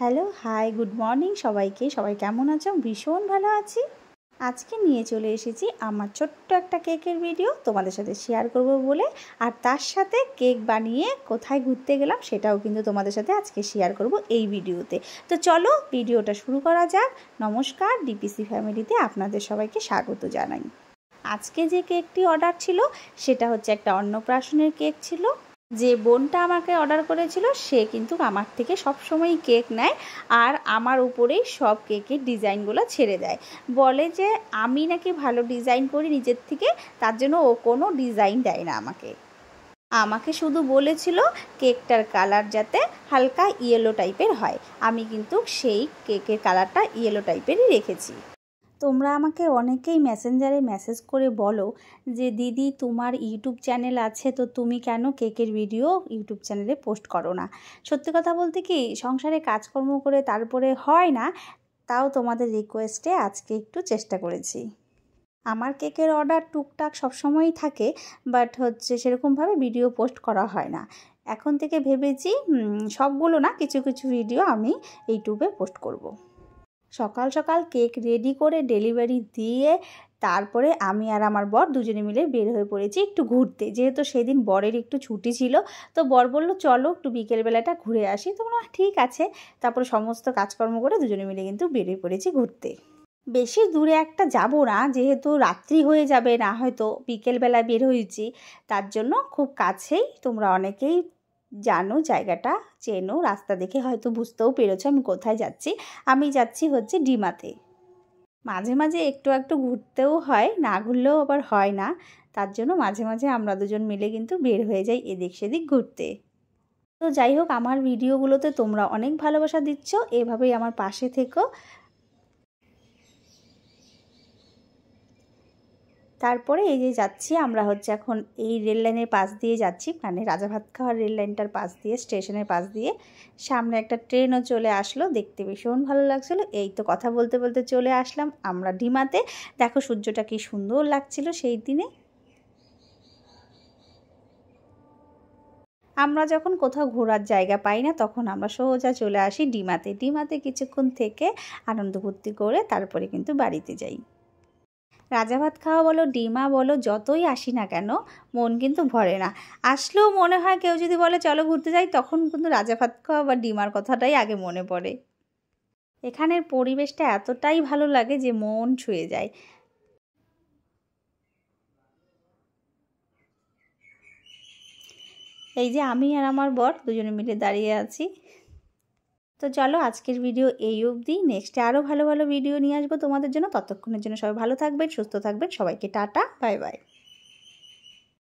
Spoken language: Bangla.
হ্যালো, হাই, গুড মর্নিং সবাইকে। সবাই কেমন আছো? ভীষণ ভালো আছি। আজকে নিয়ে চলে এসেছি আমার ছোট্ট একটা কেকের ভিডিও তোমাদের সাথে শেয়ার করব বলে, আর তার সাথে কেক বানিয়ে কোথায় ঘুরতে গেলাম সেটাও কিন্তু তোমাদের সাথে আজকে শেয়ার করব এই ভিডিওতে। তো চলো ভিডিওটা শুরু করা যাক। নমস্কার, ডিপিসি ফ্যামিলিতে আপনাদের সবাইকে স্বাগত জানাই। আজকে যে কেকটি অর্ডার ছিল সেটা হচ্ছে একটা অন্নপ্রাশনের কেক ছিল। যে বোনটা আমাকে অর্ডার করেছিল সে কিন্তু আমার থেকে সবসময়ই কেক নেয়, আর আমার উপরেই সব কেকের ডিজাইনগুলো ছেড়ে দেয়। বলে যে আমি নাকি ভালো ডিজাইন করি নিজের থেকে, তার জন্য ও কোনো ডিজাইন দেয় না আমাকে শুধু বলেছিল কেকটার কালার যাতে হালকা ইয়েলো টাইপের হয়। আমি কিন্তু সেই কেকের কালারটা ইয়েলো টাইপেরই রেখেছি। তোমরা আমাকে অনেকেই মেসেঞ্জারে মেসেজ করে বলো যে দিদি তোমার ইউটিউব চ্যানেল আছে, তো তুমি কেন কেকের ভিডিও ইউটিউব চ্যানেলে পোস্ট করো না? সত্যি কথা বলতে কি, সংসারে কাজকর্ম করে তারপরে হয় না, তাও তোমাদের রিকোয়েস্টে আজকে একটু চেষ্টা করেছি। আমার কেকের অর্ডার টুকটাক সবসময়ই থাকে, বাট হচ্ছে সেরকমভাবে ভিডিও পোস্ট করা হয় না। এখন থেকে ভেবেছি সবগুলো না, কিছু কিছু ভিডিও আমি ইউটিউবে পোস্ট করব। সকাল সকাল কেক রেডি করে ডেলিভারি দিয়ে তারপরে আমি আর আমার বর দুজনে মিলে বের হয়ে পড়েছি একটু ঘুরতে, যেহেতু সেদিন বরের একটু ছুটি ছিল। তো বর বললো চলো একটু বিকেলবেলাটা ঘুরে আসি। তো বললাম ঠিক আছে। তারপরে সমস্ত কাজকর্ম করে দুজনে মিলে কিন্তু বেরিয়ে পড়েছি ঘুরতে। বেশি দূরে একটা যাব না, যেহেতু রাত্রি হয়ে যাবে, না হয়তো বিকেলবেলা বের হয়েছি, তার জন্য খুব কাছেই। তোমরা অনেকেই জানো জায়গাটা, চেনো, রাস্তা দেখে হয়তো বুঝতেও পেরেছো আমি কোথায় যাচ্ছি। আমি যাচ্ছি হচ্ছে ডিমাতে। মাঝে মাঝে একটু একটু ঘুরতেও হয়, না ঘুরলেও আবার হয় না, তার জন্য মাঝে মাঝে আমরা দুজন মিলে কিন্তু বের হয়ে যাই এদিক সেদিক ঘুরতে। তো যাই হোক, আমার ভিডিওগুলোতে তোমরা অনেক ভালোবাসা দিচ্ছ, এভাবেই আমার পাশে থেকো। তারপরে এই যে যাচ্ছি আমরা হচ্ছে এখন এই রেল লাইনের পাশ দিয়ে যাচ্ছি, মানে রাজাভাতখাওয়ার রেল লাইনটার পাশ দিয়ে, স্টেশনের পাশ দিয়ে। সামনে একটা ট্রেনও চলে আসলো, দেখতে ভীষণ ভালো লাগছিলো। এই তো কথা বলতে বলতে চলে আসলাম আমরা ডিমাতে। দেখো সূর্যটা কি সুন্দর লাগছিল সেই দিনে। আমরা যখন কোথাও ঘোরার জায়গা পাই না তখন আমরা সোজা চলে আসি ডিমাতে কিছুক্ষণ থেকে আনন্দ ফুর্তি করে তারপরে কিন্তু বাড়িতে যাই। রাজাভাতখাওয়া বলো, ডিমা বলো, যতই আসি না কেন মন কিন্তু ভরে না। আসলেও মনে হয় কেউ যদি বলে চলো ঘুরতে যাই, তখন কিন্তু রাজাভাতখাওয়া বা ডিমার কথাটাই আগে মনে পড়ে। এখানের পরিবেশটা এতটাই ভালো লাগে যে মন ছুঁয়ে যায়। এই যে আমি আর আমার বর দুজনে মিলে দাঁড়িয়ে আছি। তো চলো আজকের ভিডিও এই অবধি। নেক্সটে আরও ভালো ভালো ভিডিও নিয়ে আসবো তোমাদের জন্য। ততক্ষণের জন্য সবাই ভালো থাকবেন, সুস্থ থাকবেন। সবাইকে টাটা, বাই বাই।